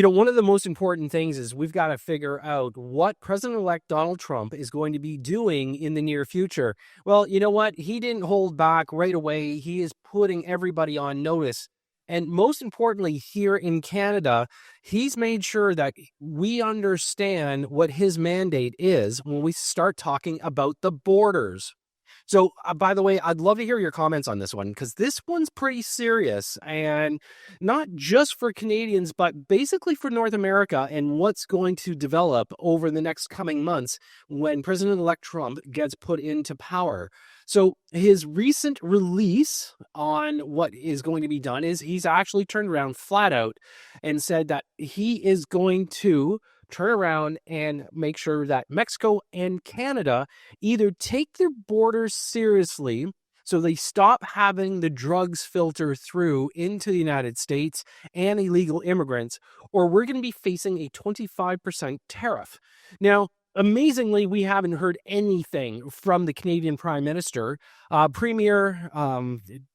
One of the most important things is we've got to figure out what President-elect Donald Trump is going to be doing in the near future. Well, you know what? He didn't hold back right away. He is putting everybody on notice. And most importantly, here in Canada, he's made sure that we understand what his mandate is when we start talking about the borders. So, by the way, I'd love to hear your comments on this one because this one's pretty serious and not just for Canadians, but basically for North America and what's going to develop over the next coming months when President-elect Trump gets put into power. So his recent release on what is going to be done is he's actually turned around flat out and said that he is going to turn around and make sure that Mexico and Canada either take their borders seriously so they stop having the drugs filter through into the United States and illegal immigrants, or we're going to be facing a 25% tariff. Now, amazingly, we haven't heard anything from the Canadian Prime Minister. Premier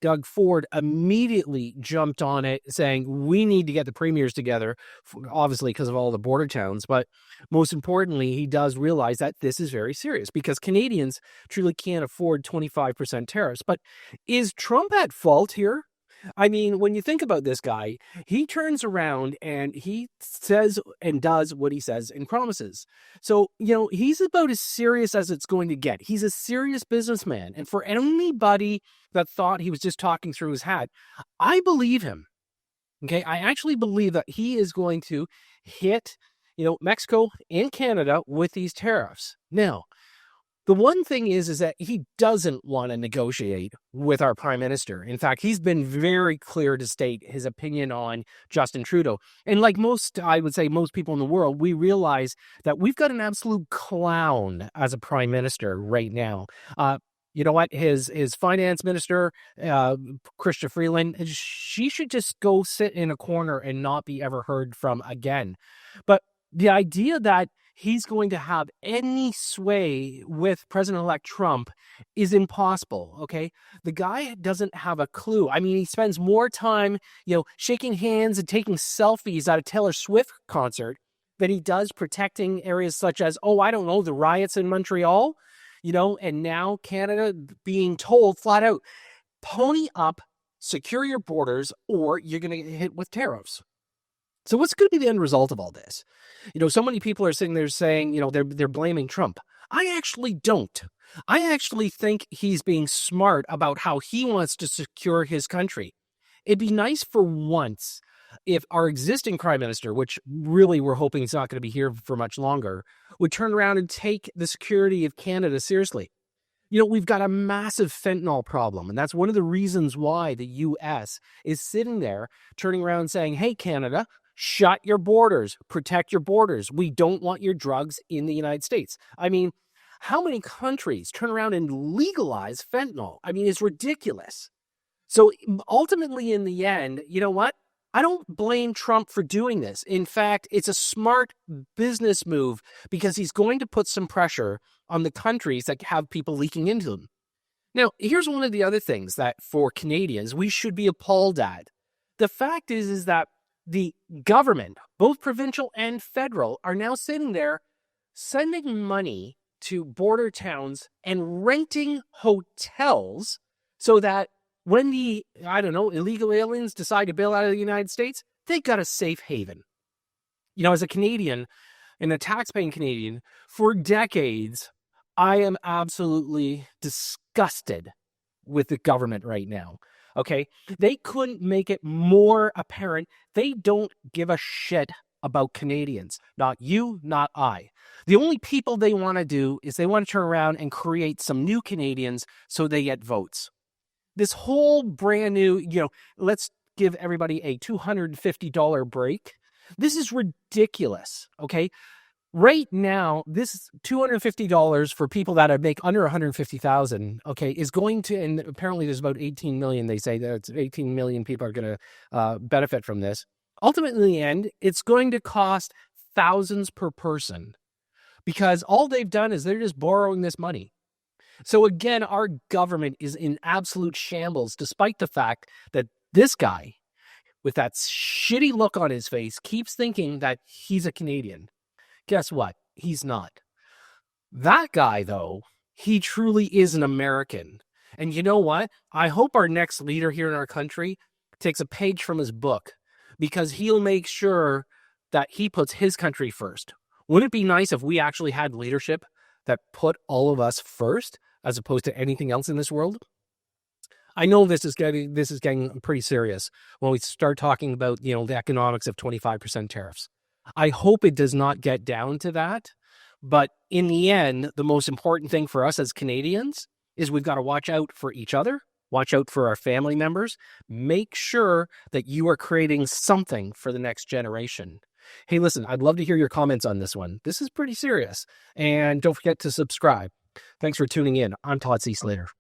Doug Ford immediately jumped on it, saying we need to get the premiers together, obviously because of all the border towns. But most importantly, he does realize that this is very serious because Canadians truly can't afford 25% tariffs. But is Trump at fault here? I mean, when you think about this guy, he turns around and he says and does what he says and promises. So, he's about as serious as it's going to get. He's a serious businessman. And for anybody that thought he was just talking through his hat, I believe him. Okay, I actually believe that he is going to hit, Mexico and Canada with these tariffs. Now, the one thing is that he doesn't want to negotiate with our prime minister. In fact, he's been very clear to state his opinion on Justin Trudeau. And like I would say most people in the world, we realize that we've got an absolute clown as a prime minister right now. You know what? His finance minister, Chrystia Freeland, she should just go sit in a corner and not be ever heard from again. But the idea that he's going to have any sway with President-elect Trump is impossible, okay? The guy doesn't have a clue. I mean, he spends more time, shaking hands and taking selfies at a Taylor Swift concert than he does protecting areas such as, the riots in Montreal, and now Canada being told flat out, pony up, secure your borders, or you're going to get hit with tariffs. So what's going to be the end result of all this? So many people are sitting there saying, they're blaming Trump. I actually don't. I actually think he's being smart about how he wants to secure his country. It'd be nice for once if our existing prime minister, which really we're hoping is not going to be here for much longer, would turn around and take the security of Canada seriously. We've got a massive fentanyl problem, and that's one of the reasons why the U.S. is sitting there turning around and saying, hey, Canada, shut your borders, protect your borders. We don't want your drugs in the United States. I mean, how many countries turn around and legalize fentanyl? I mean, it's ridiculous. So ultimately, in the end, you know what? I don't blame Trump for doing this. In fact, it's a smart business move because he's going to put some pressure on the countries that have people leaking into them. Now, here's one of the other things that for Canadians, we should be appalled at. The fact is that the government, both provincial and federal, are now sitting there sending money to border towns and renting hotels so that when the, illegal aliens decide to bail out of the United States, they got a safe haven. As a Canadian and a taxpaying Canadian, for decades, I am absolutely disgusted with the government right now. Okay, they couldn't make it more apparent. They don't give a shit about Canadians. Not you, not I. The only people they want to do is they want to turn around and create some new Canadians so they get votes. This whole brand new, let's give everybody a $250 break. This is ridiculous, okay? Right now, this $250 for people that make under $150,000, okay, is going to, and apparently there's about 18 million, they say that 18 million people are going to benefit from this. Ultimately, in the end, it's going to cost thousands per person because all they've done is they're just borrowing this money. So again, our government is in absolute shambles, despite the fact that this guy with that shitty look on his face, keeps thinking that he's a Canadian. Guess what? He's not. That guy, though, he truly is an American. And you know what? I hope our next leader here in our country takes a page from his book, because he'll make sure that he puts his country first. Wouldn't it be nice if we actually had leadership that put all of us first as opposed to anything else in this world? I know this is getting pretty serious when we start talking about, the economics of 25% tariffs. I hope it does not get down to that. But in the end, the most important thing for us as Canadians is we've got to watch out for each other, watch out for our family members, make sure that you are creating something for the next generation. Hey, listen, I'd love to hear your comments on this one. This is pretty serious. And don't forget to subscribe. Thanks for tuning in. I'm Todd. See you later.